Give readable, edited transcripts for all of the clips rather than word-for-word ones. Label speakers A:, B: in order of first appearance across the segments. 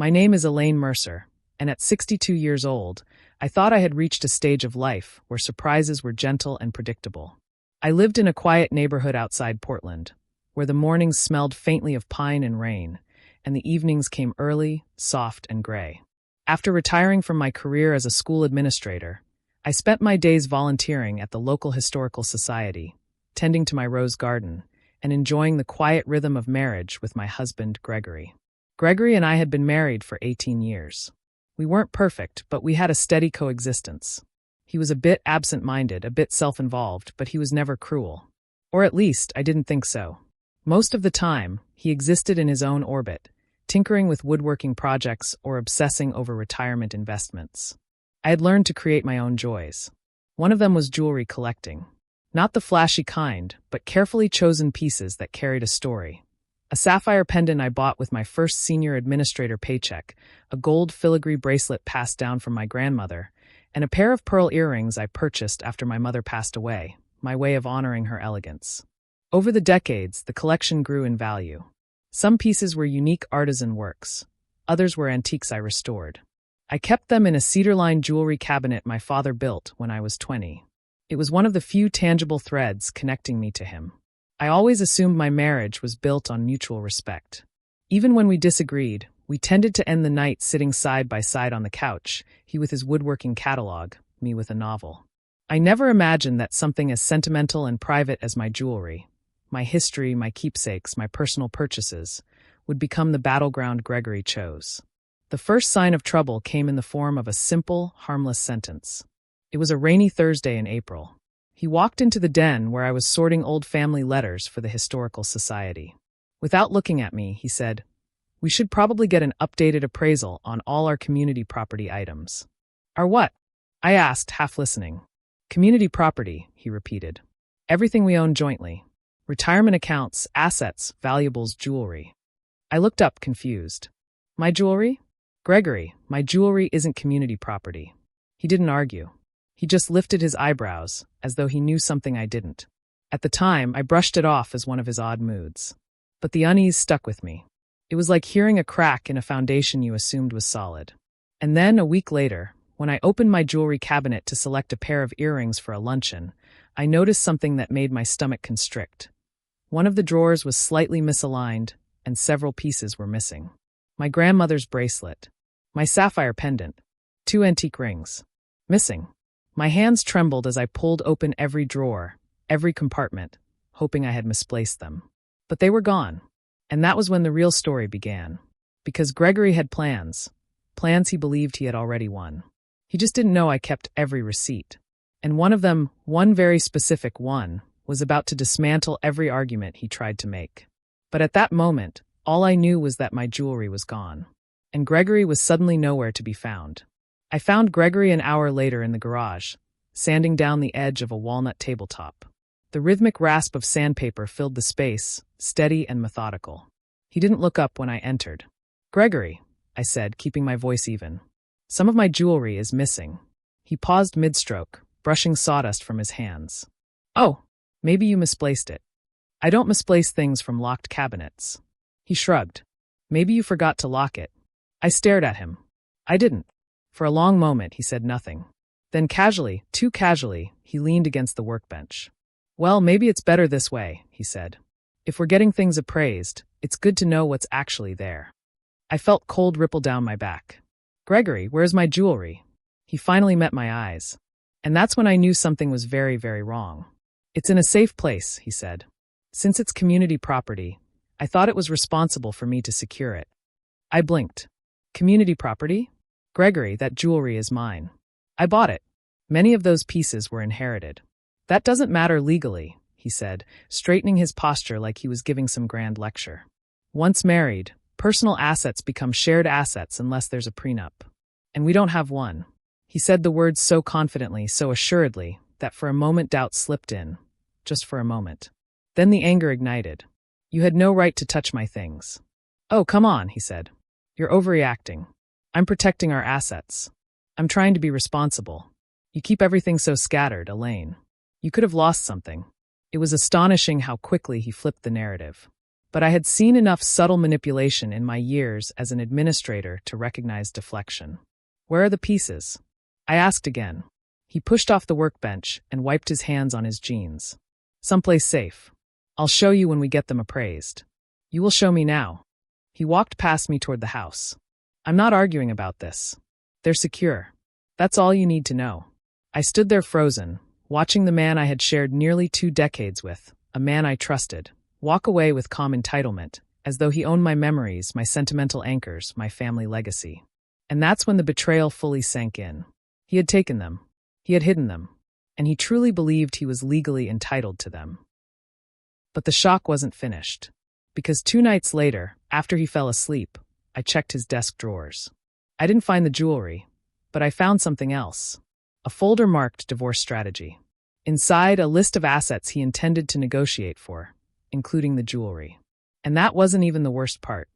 A: My name is Elaine Mercer, and at 62 years old, I thought I had reached a stage of life where surprises were gentle and predictable. I lived in a quiet neighborhood outside Portland, where the mornings smelled faintly of pine and rain, and the evenings came early, soft, and gray. After retiring from my career as a school administrator, I spent my days volunteering at the local historical society, tending to my rose garden, and enjoying the quiet rhythm of marriage with my husband, Gregory. Gregory and I had been married for 18 years. We weren't perfect, but we had a steady coexistence. He was a bit absent-minded, a bit self-involved, but he was never cruel. Or at least, I didn't think so. Most of the time, he existed in his own orbit, tinkering with woodworking projects or obsessing over retirement investments. I had learned to create my own joys. One of them was jewelry collecting. Not the flashy kind, but carefully chosen pieces that carried a story. A sapphire pendant I bought with my first senior administrator paycheck, a gold filigree bracelet passed down from my grandmother, and a pair of pearl earrings I purchased after my mother passed away, my way of honoring her elegance. Over the decades, the collection grew in value. Some pieces were unique artisan works. Others were antiques I restored. I kept them in a cedar-lined jewelry cabinet my father built when I was 20. It was one of the few tangible threads connecting me to him. I always assumed my marriage was built on mutual respect. Even when we disagreed, we tended to end the night sitting side by side on the couch, he with his woodworking catalog, me with a novel. I never imagined that something as sentimental and private as my jewelry, my history, my keepsakes, my personal purchases, would become the battleground Gregory chose. The first sign of trouble came in the form of a simple, harmless sentence. It was a rainy Thursday in April. He walked into the den where I was sorting old family letters for the Historical Society. Without looking at me, he said, "We should probably get an updated appraisal on all our community property items." "Our what?" I asked, half listening. "Community property," he repeated. "Everything we own jointly. Retirement accounts, assets, valuables, jewelry." I looked up, confused. "My jewelry?" "Gregory, my jewelry isn't community property." He didn't argue. He just lifted his eyebrows, as though he knew something I didn't. At the time, I brushed it off as one of his odd moods. But the unease stuck with me. It was like hearing a crack in a foundation you assumed was solid. And then, a week later, when I opened my jewelry cabinet to select a pair of earrings for a luncheon, I noticed something that made my stomach constrict. One of the drawers was slightly misaligned, and several pieces were missing. My grandmother's bracelet, my sapphire pendant, 2 antique rings. Missing. My hands trembled as I pulled open every drawer, every compartment, hoping I had misplaced them. But they were gone. And that was when the real story began. Because Gregory had plans he believed he had already won. He just didn't know I kept every receipt. And one of them, one very specific one, was about to dismantle every argument he tried to make. But at that moment, all I knew was that my jewelry was gone. And Gregory was suddenly nowhere to be found. I found Gregory an hour later in the garage, sanding down the edge of a walnut tabletop. The rhythmic rasp of sandpaper filled the space, steady and methodical. He didn't look up when I entered. "Gregory," I said, keeping my voice even. "Some of my jewelry is missing." He paused mid-stroke, brushing sawdust from his hands. "Oh, maybe you misplaced it." "I don't misplace things from locked cabinets." He shrugged. "Maybe you forgot to lock it." I stared at him. "I didn't." For a long moment, he said nothing. Then casually, too casually, he leaned against the workbench. "Well, maybe it's better this way," he said. "If we're getting things appraised, it's good to know what's actually there." I felt cold ripple down my back. "Gregory, where's my jewelry?" He finally met my eyes. And that's when I knew something was very, very wrong. "It's in a safe place," he said. "Since it's community property, I thought it was responsible for me to secure it." I blinked. "Community property? Gregory, that jewelry is mine. I bought it. Many of those pieces were inherited." "That doesn't matter legally," he said, straightening his posture like he was giving some grand lecture. "Once married, personal assets become shared assets unless there's a prenup. And we don't have one." He said the words so confidently, so assuredly, that for a moment doubt slipped in. Just for a moment. Then the anger ignited. "You had no right to touch my things." "Oh, come on," he said. "You're overreacting. I'm protecting our assets. I'm trying to be responsible. You keep everything so scattered, Elaine. You could have lost something." It was astonishing how quickly he flipped the narrative. But I had seen enough subtle manipulation in my years as an administrator to recognize deflection. "Where are the pieces?" I asked again. He pushed off the workbench and wiped his hands on his jeans. "Someplace safe. I'll show you when we get them appraised." "You will show me now." He walked past me toward the house. "I'm not arguing about this. They're secure. That's all you need to know." I stood there frozen, watching the man I had shared nearly 2 decades with, a man I trusted, walk away with calm entitlement, as though he owned my memories, my sentimental anchors, my family legacy. And that's when the betrayal fully sank in. He had taken them. He had hidden them. And he truly believed he was legally entitled to them. But the shock wasn't finished. Because 2 nights later, after he fell asleep, I checked his desk drawers. I didn't find the jewelry, but I found something else. A folder marked divorce strategy. Inside, a list of assets he intended to negotiate for, including the jewelry. And that wasn't even the worst part.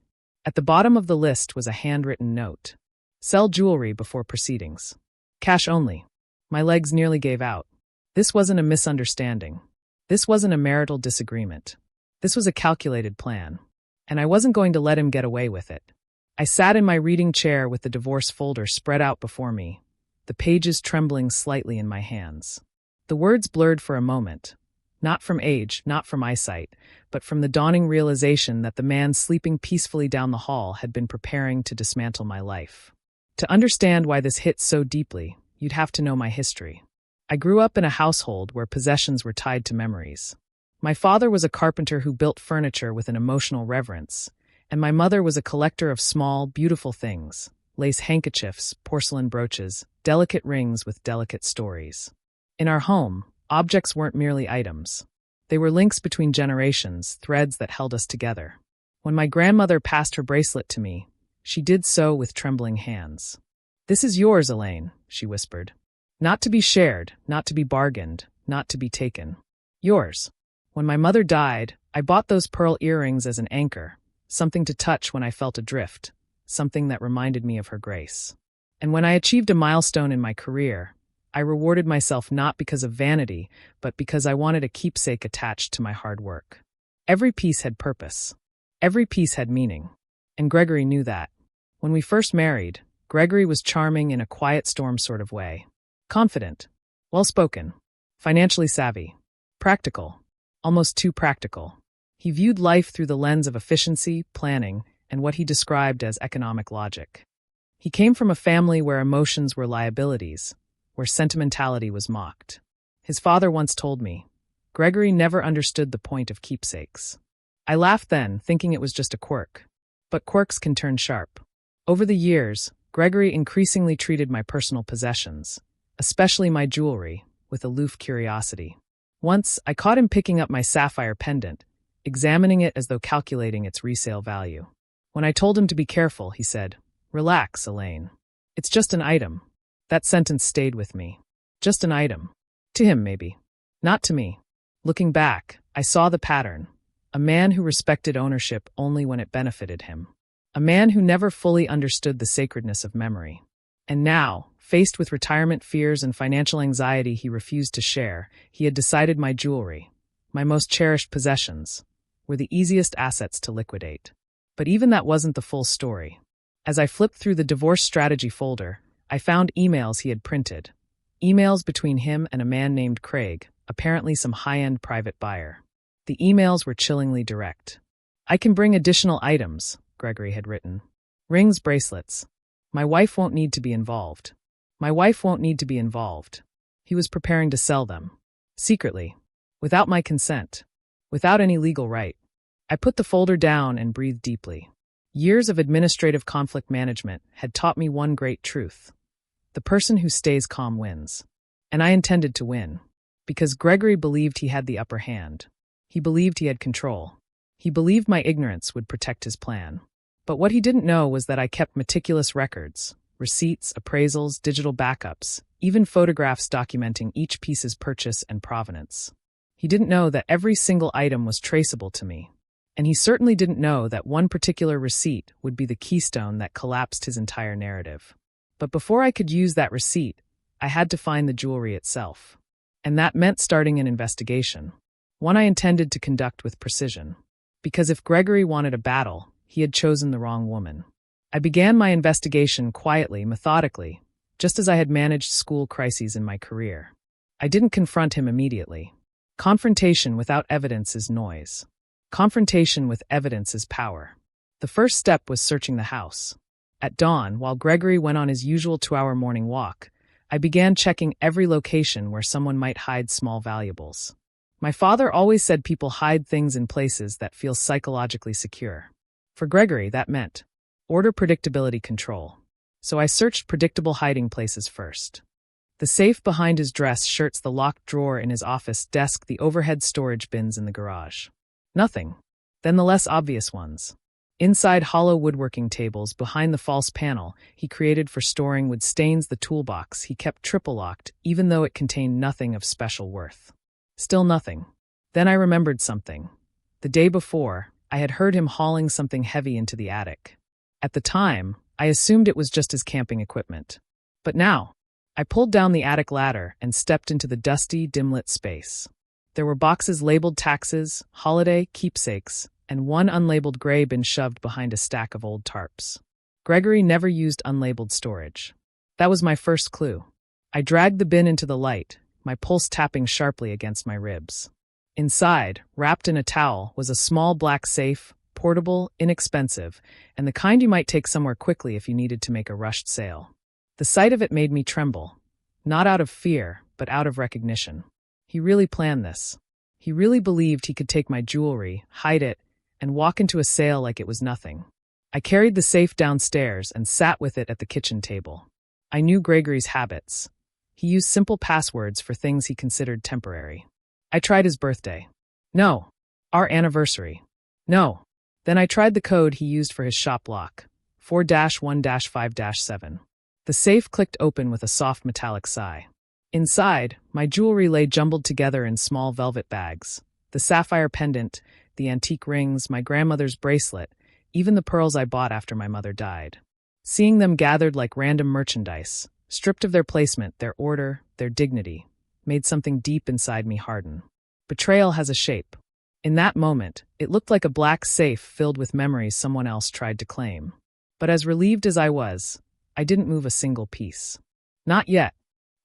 A: At the bottom of the list was a handwritten note. "Sell jewelry before proceedings. Cash only." My legs nearly gave out. This wasn't a misunderstanding. This wasn't a marital disagreement. This was a calculated plan. And I wasn't going to let him get away with it. I sat in my reading chair with the divorce folder spread out before me, the pages trembling slightly in my hands. The words blurred for a moment, not from age, not from eyesight, but from the dawning realization that the man sleeping peacefully down the hall had been preparing to dismantle my life. To understand why this hit so deeply, you'd have to know my history. I grew up in a household where possessions were tied to memories. My father was a carpenter who built furniture with an emotional reverence, and my mother was a collector of small, beautiful things, lace handkerchiefs, porcelain brooches, delicate rings with delicate stories. In our home, objects weren't merely items. They were links between generations, threads that held us together. When my grandmother passed her bracelet to me, she did so with trembling hands. "This is yours, Elaine," she whispered. "Not to be shared, not to be bargained, not to be taken. Yours." When my mother died, I bought those pearl earrings as an anchor, something to touch when I felt adrift, something that reminded me of her grace. And when I achieved a milestone in my career, I rewarded myself not because of vanity, but because I wanted a keepsake attached to my hard work. Every piece had purpose. Every piece had meaning. And Gregory knew that. When we first married, Gregory was charming in a quiet storm sort of way. Confident, well-spoken, financially savvy, practical, almost too practical. He viewed life through the lens of efficiency, planning, and what he described as economic logic. He came from a family where emotions were liabilities, where sentimentality was mocked. His father once told me, "Gregory never understood the point of keepsakes." I laughed then, thinking it was just a quirk. But quirks can turn sharp. Over the years, Gregory increasingly treated my personal possessions, especially my jewelry, with aloof curiosity. Once, I caught him picking up my sapphire pendant, examining it as though calculating its resale value. When I told him to be careful, he said, "Relax, Elaine. It's just an item." That sentence stayed with me. Just an item. To him, maybe. Not to me. Looking back, I saw the pattern. A man who respected ownership only when it benefited him. A man who never fully understood the sacredness of memory. And now, faced with retirement fears and financial anxiety he refused to share, he had decided my jewelry, my most cherished possessions, were the easiest assets to liquidate. But even that wasn't the full story. As I flipped through the divorce strategy folder, I found emails he had printed. Emails between him and a man named Craig, apparently some high-end private buyer. The emails were chillingly direct. "I can bring additional items," Gregory had written. "Rings, bracelets. My wife won't need to be involved. My wife won't need to be involved." He was preparing to sell them. Secretly. Without my consent. Without any legal right. I put the folder down and breathed deeply. Years of administrative conflict management had taught me one great truth. The person who stays calm wins. And I intended to win. Because Gregory believed he had the upper hand. He believed he had control. He believed my ignorance would protect his plan. But what he didn't know was that I kept meticulous records, receipts, appraisals, digital backups, even photographs documenting each piece's purchase and provenance. He didn't know that every single item was traceable to me. And he certainly didn't know that one particular receipt would be the keystone that collapsed his entire narrative. But before I could use that receipt, I had to find the jewelry itself. And that meant starting an investigation. One I intended to conduct with precision. Because if Gregory wanted a battle, he had chosen the wrong woman. I began my investigation quietly, methodically, just as I had managed school crises in my career. I didn't confront him immediately. Confrontation without evidence is noise. Confrontation with evidence is power. The first step was searching the house. At dawn, while Gregory went on his usual 2-hour morning walk, I began checking every location where someone might hide small valuables. My father always said people hide things in places that feel psychologically secure. For Gregory, that meant order, predictability, control. So I searched predictable hiding places first. The safe behind his dress shirts, the locked drawer in his office desk, the overhead storage bins in the garage. Nothing. Then the less obvious ones. Inside hollow woodworking tables behind the false panel he created for storing wood stains, the toolbox he kept triple-locked even though it contained nothing of special worth. Still nothing. Then I remembered something. The day before, I had heard him hauling something heavy into the attic. At the time, I assumed it was just his camping equipment. But now, I pulled down the attic ladder and stepped into the dusty, dim-lit space. There were boxes labeled taxes, holiday, keepsakes, and one unlabeled gray bin shoved behind a stack of old tarps. Gregory never used unlabeled storage. That was my first clue. I dragged the bin into the light, my pulse tapping sharply against my ribs. Inside, wrapped in a towel, was a small black safe, portable, inexpensive, and the kind you might take somewhere quickly if you needed to make a rushed sale. The sight of it made me tremble, not out of fear, but out of recognition. He really planned this. He really believed he could take my jewelry, hide it, and walk into a sale like it was nothing. I carried the safe downstairs and sat with it at the kitchen table. I knew Gregory's habits. He used simple passwords for things he considered temporary. I tried his birthday. No. Our anniversary. No. Then I tried the code he used for his shop lock, 4-1-5-7. The safe clicked open with a soft metallic sigh. Inside, my jewelry lay jumbled together in small velvet bags. The sapphire pendant, the antique rings, my grandmother's bracelet, even the pearls I bought after my mother died. Seeing them gathered like random merchandise, stripped of their placement, their order, their dignity, made something deep inside me harden. Betrayal has a shape. In that moment, it looked like a black safe filled with memories someone else tried to claim. But as relieved as I was, I didn't move a single piece. Not yet.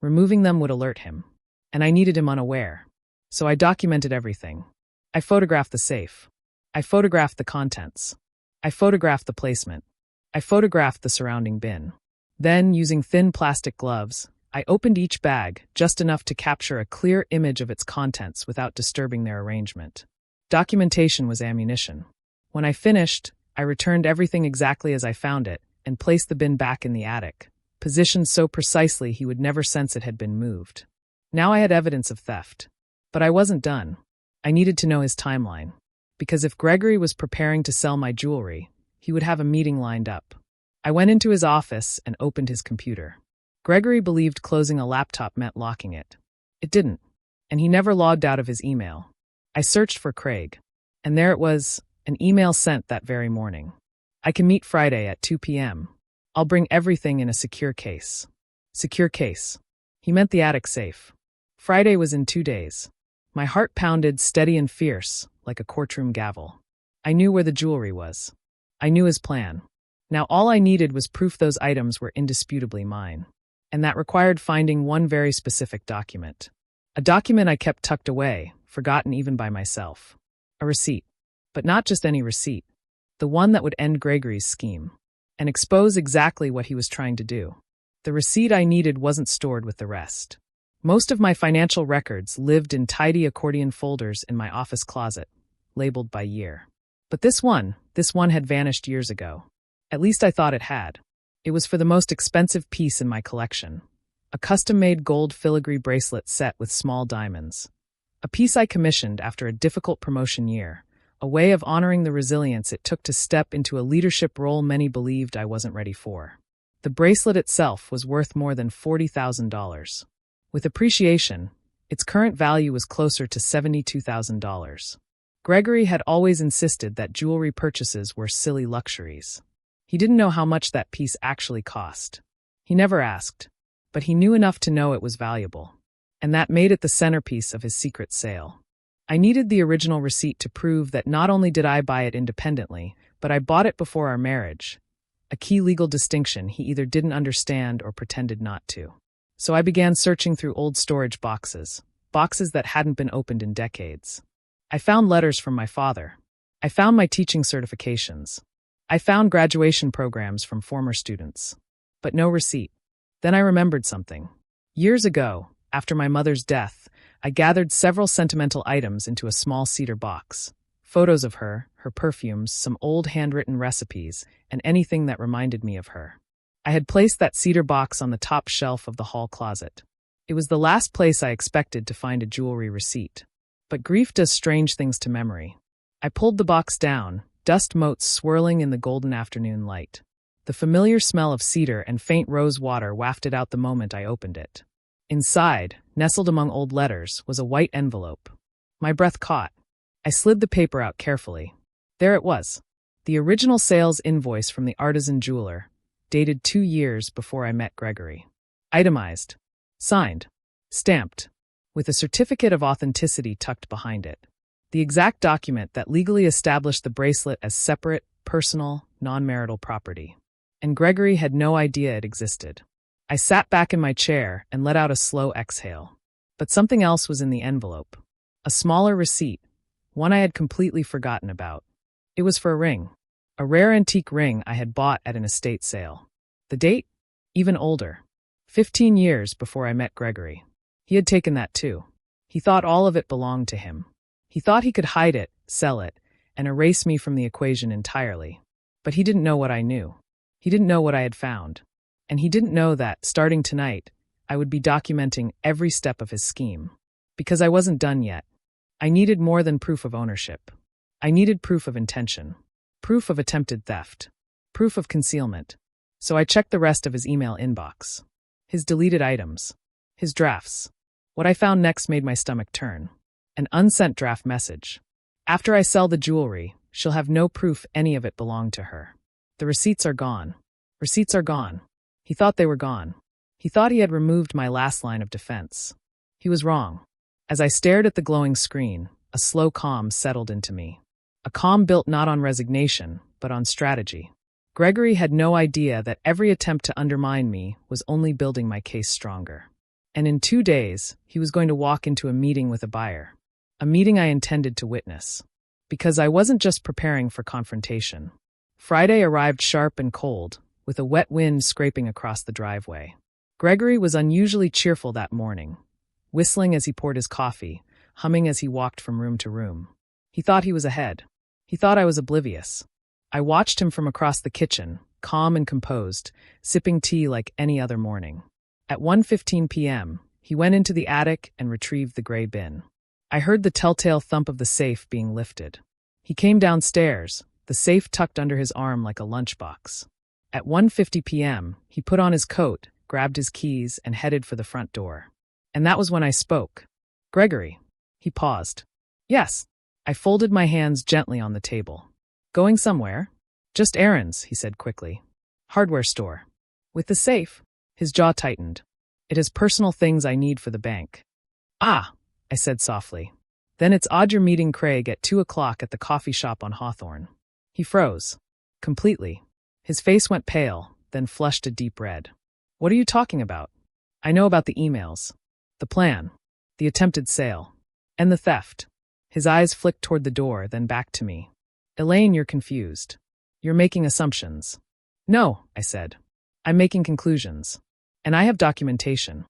A: Removing them would alert him. And I needed him unaware. So I documented everything. I photographed the safe. I photographed the contents. I photographed the placement. I photographed the surrounding bin. Then, using thin plastic gloves, I opened each bag just enough to capture a clear image of its contents without disturbing their arrangement. Documentation was ammunition. When I finished, I returned everything exactly as I found it and placed the bin back in the attic, positioned so precisely he would never sense it had been moved. Now I had evidence of theft. But I wasn't done. I needed to know his timeline. Because if Gregory was preparing to sell my jewelry, he would have a meeting lined up. I went into his office and opened his computer. Gregory believed closing a laptop meant locking it. It didn't, and he never logged out of his email. I searched for Craig, and there it was, an email sent that very morning. I can meet Friday at 2 p.m. I'll bring everything in a secure case. Secure case. He meant the attic safe. Friday was in 2 days. My heart pounded steady and fierce, like a courtroom gavel. I knew where the jewelry was. I knew his plan. Now all I needed was proof those items were indisputably mine. And that required finding one very specific document. A document I kept tucked away, forgotten even by myself. A receipt. But not just any receipt. The one that would end Gregory's scheme. And expose exactly what he was trying to do. The receipt I needed wasn't stored with the rest. Most of my financial records lived in tidy accordion folders in my office closet, labeled by year. But this one had vanished years ago. At least I thought it had. It was for the most expensive piece in my collection. A custom-made gold filigree bracelet set with small diamonds. A piece I commissioned after a difficult promotion year, a way of honoring the resilience it took to step into a leadership role many believed I wasn't ready for. The bracelet itself was worth more than $40,000. With appreciation, its current value was closer to $72,000. Gregory had always insisted that jewelry purchases were silly luxuries. He didn't know how much that piece actually cost. He never asked, but he knew enough to know it was valuable. And that made it the centerpiece of his secret sale. I needed the original receipt to prove that not only did I buy it independently, but I bought it before our marriage. A key legal distinction he either didn't understand or pretended not to. So I began searching through old storage boxes that hadn't been opened in decades. I found letters from my father. I found my teaching certifications. I found graduation programs from former students. But no receipt. Then I remembered something. Years ago, after my mother's death, I gathered several sentimental items into a small cedar box. Photos of her, her perfumes, some old handwritten recipes, and anything that reminded me of her. I had placed that cedar box on the top shelf of the hall closet. It was the last place I expected to find a jewelry receipt. But grief does strange things to memory. I pulled the box down, dust motes swirling in the golden afternoon light. The familiar smell of cedar and faint rose water wafted out the moment I opened it. Inside, nestled among old letters, was a white envelope. My breath caught. I slid the paper out carefully. There it was. The original sales invoice from the artisan jeweler, dated 2 years before I met Gregory. Itemized. Signed. Stamped. With a certificate of authenticity tucked behind it. The exact document that legally established the bracelet as separate, personal, non-marital property. And Gregory had no idea it existed. I sat back in my chair and let out a slow exhale. But something else was in the envelope. A smaller receipt, one I had completely forgotten about. It was for a ring. A rare antique ring I had bought at an estate sale. The date? Even older. 15 years before I met Gregory. He had taken that too. He thought all of it belonged to him. He thought he could hide it, sell it, and erase me from the equation entirely. But he didn't know what I knew. He didn't know what I had found. And he didn't know that, starting tonight, I would be documenting every step of his scheme. Because I wasn't done yet. I needed more than proof of ownership. I needed proof of intention. Proof of attempted theft. Proof of concealment. So I checked the rest of his email inbox. His deleted items. His drafts. What I found next made my stomach turn. An unsent draft message. After I sell the jewelry, she'll have no proof any of it belonged to her. The receipts are gone. Receipts are gone. He thought they were gone. He thought he had removed my last line of defense. He was wrong. As I stared at the glowing screen, a slow calm settled into me. A calm built not on resignation, but on strategy. Gregory had no idea that every attempt to undermine me was only building my case stronger. And in 2 days, he was going to walk into a meeting with a buyer. A meeting I intended to witness. Because I wasn't just preparing for confrontation. Friday arrived sharp and cold, with a wet wind scraping across the driveway. Gregory was unusually cheerful that morning, whistling as he poured his coffee, humming as he walked from room to room. He thought he was ahead. He thought I was oblivious. I watched him from across the kitchen, calm and composed, sipping tea like any other morning. At 1:15 p.m., he went into the attic and retrieved the gray bin. I heard the telltale thump of the safe being lifted. He came downstairs, the safe tucked under his arm like a lunchbox. At 1:50 p.m., he put on his coat, grabbed his keys, and headed for the front door. And that was when I spoke. Gregory. He paused. Yes. I folded my hands gently on the table. Going somewhere? Just errands, he said quickly. Hardware store. With the safe? His jaw tightened. It has personal things I need for the bank. Ah, I said softly. Then it's odd you're meeting Craig at 2 o'clock at the coffee shop on Hawthorne. He froze. Completely. His face went pale, then flushed a deep red. What are you talking about? I know about the emails. The plan. The attempted sale. And the theft. His eyes flicked toward the door, then back to me. Elaine, you're confused. You're making assumptions. No, I said. I'm making conclusions. And I have documentation.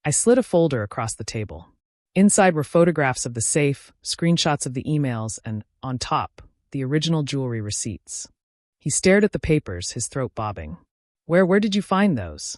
A: I slid a folder across the table. Inside were photographs of the safe, screenshots of the emails, and, on top, the original jewelry receipts. He stared at the papers, his throat bobbing. Where did you find those?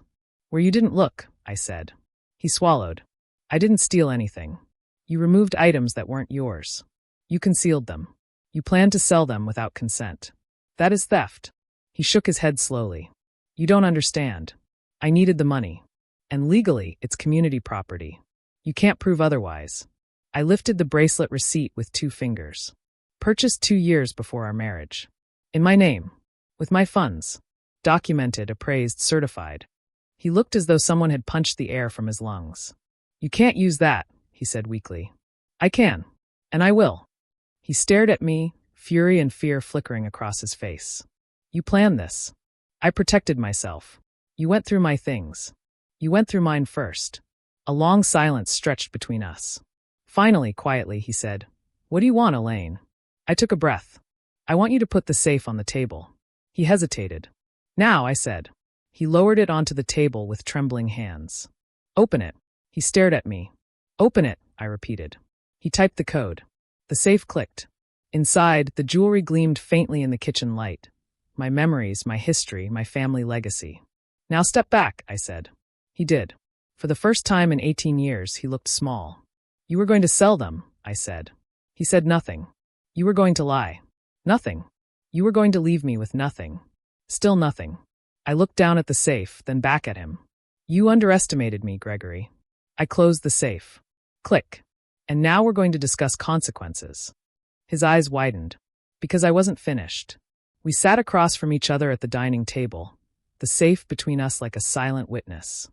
A: Where you didn't look, I said. He swallowed. I didn't steal anything. You removed items that weren't yours. You concealed them. You planned to sell them without consent. That is theft. He shook his head slowly. You don't understand. I needed the money. And legally, it's community property. You can't prove otherwise. I lifted the bracelet receipt with 2 fingers. Purchased 2 years before our marriage. In my name. With my funds. Documented, appraised, certified. He looked as though someone had punched the air from his lungs. You can't use that, he said weakly. I can. And I will. He stared at me, fury and fear flickering across his face. You planned this. I protected myself. You went through my things. You went through mine first. A long silence stretched between us. Finally, quietly, he said, What do you want, Elaine? I took a breath. I want you to put the safe on the table. He hesitated. Now, I said. He lowered it onto the table with trembling hands. Open it. He stared at me. Open it, I repeated. He typed the code. The safe clicked. Inside, the jewelry gleamed faintly in the kitchen light. My memories, my history, my family legacy. Now step back, I said. He did. For the first time in 18 years, he looked small. You were going to sell them, I said. He said nothing. You were going to lie. Nothing. You were going to leave me with nothing. Still nothing. I looked down at the safe, then back at him. You underestimated me, Gregory. I closed the safe. Click. And now we're going to discuss consequences. His eyes widened. Because I wasn't finished. We sat across from each other at the dining table, the safe between us like a silent witness.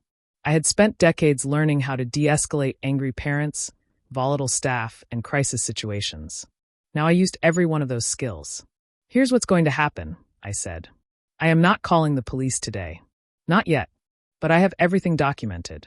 A: I had spent decades learning how to de-escalate angry parents, volatile staff, and crisis situations. Now I used every one of those skills. Here's what's going to happen, I said. I am not calling the police today. Not yet. But I have everything documented.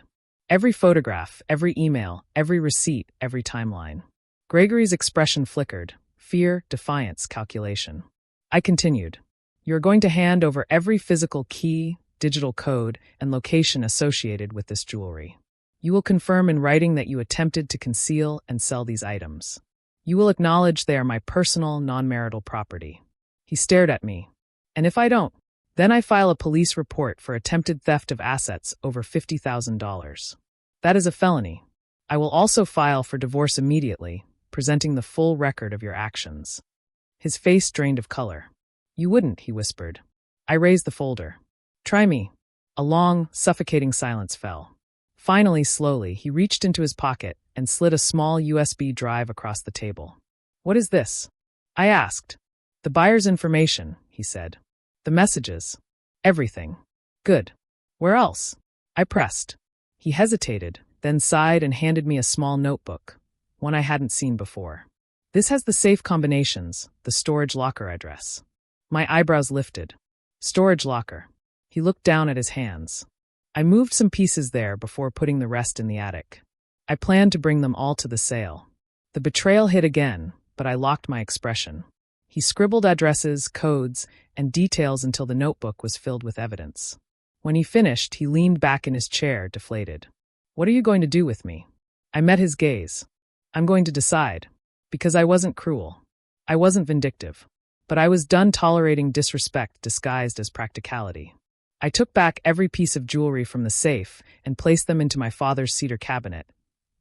A: Every photograph, every email, every receipt, every timeline. Gregory's expression flickered. Fear, defiance, calculation. I continued. You're going to hand over every physical key, digital code, and location associated with this jewelry. You will confirm in writing that you attempted to conceal and sell these items. You will acknowledge they are my personal, non-marital property. He stared at me. And if I don't, then I file a police report for attempted theft of assets over $50,000. That is a felony. I will also file for divorce immediately, presenting the full record of your actions. His face drained of color. You wouldn't, he whispered. I raised the folder. Try me. A long, suffocating silence fell. Finally, slowly, he reached into his pocket and slid a small USB drive across the table. What is this? I asked. The buyer's information, he said. The messages. Everything. Good. Where else? I pressed. He hesitated, then sighed and handed me a small notebook, one I hadn't seen before. This has the safe combinations, the storage locker address. My eyebrows lifted. Storage locker. He looked down at his hands. I moved some pieces there before putting the rest in the attic. I planned to bring them all to the sale. The betrayal hit again, but I locked my expression. He scribbled addresses, codes, and details until the notebook was filled with evidence. When he finished, he leaned back in his chair, deflated. What are you going to do with me? I met his gaze. I'm going to decide. Because I wasn't cruel. I wasn't vindictive. But I was done tolerating disrespect disguised as practicality. I took back every piece of jewelry from the safe and placed them into my father's cedar cabinet.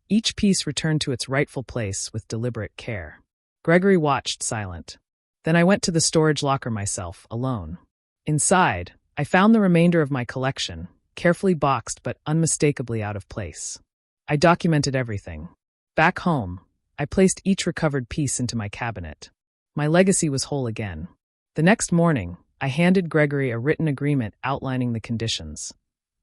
A: Each piece returned to its rightful place with deliberate care. Gregory watched, silent. Then I went to the storage locker myself, alone. Inside, I found the remainder of my collection, carefully boxed but unmistakably out of place. I documented everything. Back home, I placed each recovered piece into my cabinet. My legacy was whole again. The next morning, I handed Gregory a written agreement outlining the conditions.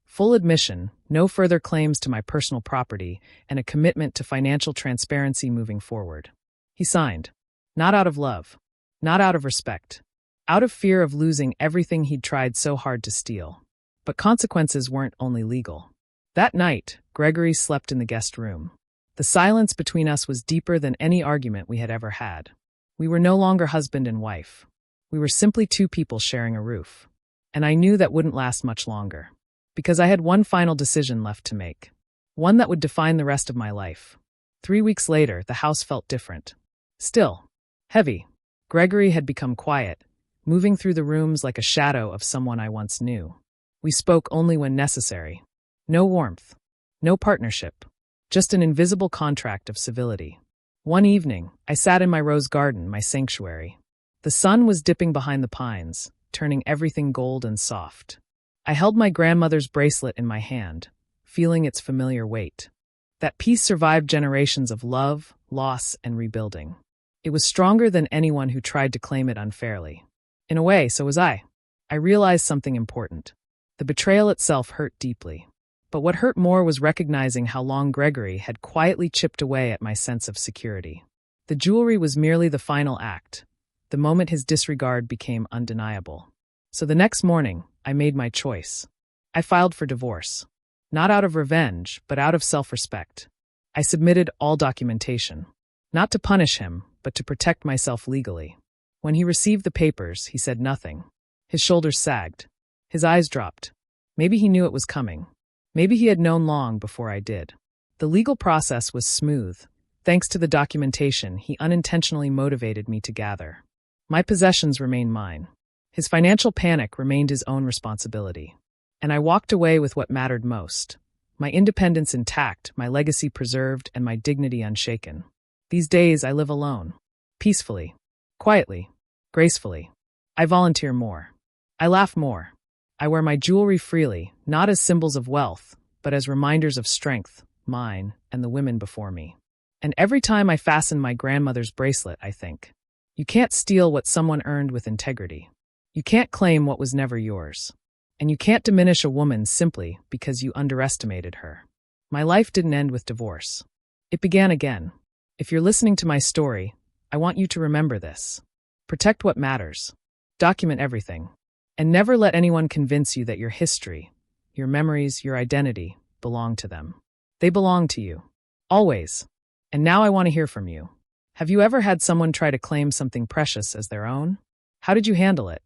A: Full admission, no further claims to my personal property, and a commitment to financial transparency moving forward. He signed. Not out of love. Not out of respect. Out of fear of losing everything he'd tried so hard to steal. But consequences weren't only legal. That night, Gregory slept in the guest room. The silence between us was deeper than any argument we had ever had. We were no longer husband and wife. We were simply two people sharing a roof. And I knew that wouldn't last much longer. Because I had one final decision left to make. One that would define the rest of my life. 3 weeks later, the house felt different. Still. Heavy. Gregory had become quiet, moving through the rooms like a shadow of someone I once knew. We spoke only when necessary. No warmth. No partnership. Just an invisible contract of civility. One evening, I sat in my rose garden, my sanctuary. The sun was dipping behind the pines, turning everything gold and soft. I held my grandmother's bracelet in my hand, feeling its familiar weight. That piece survived generations of love, loss, and rebuilding. It was stronger than anyone who tried to claim it unfairly. In a way, so was I. I realized something important. The betrayal itself hurt deeply. But what hurt more was recognizing how long Gregory had quietly chipped away at my sense of security. The jewelry was merely the final act, the moment his disregard became undeniable. So the next morning, I made my choice. I filed for divorce. Not out of revenge, but out of self-respect. I submitted all documentation. Not to punish him, but to protect myself legally. When he received the papers, he said nothing. His shoulders sagged. His eyes dropped. Maybe he knew it was coming. Maybe he had known long before I did. The legal process was smooth. Thanks to the documentation he unintentionally motivated me to gather. My possessions remained mine. His financial panic remained his own responsibility. And I walked away with what mattered most. My independence intact, my legacy preserved, and my dignity unshaken. These days I live alone. Peacefully. Quietly. Gracefully. I volunteer more. I laugh more. I wear my jewelry freely, not as symbols of wealth, but as reminders of strength, mine, and the women before me. And every time I fasten my grandmother's bracelet, I think, you can't steal what someone earned with integrity. You can't claim what was never yours. And you can't diminish a woman simply because you underestimated her. My life didn't end with divorce. It began again. If you're listening to my story, I want you to remember this. Protect what matters. Document everything. And never let anyone convince you that your history, your memories, your identity belong to them. They belong to you. Always. And now I want to hear from you. Have you ever had someone try to claim something precious as their own? How did you handle it?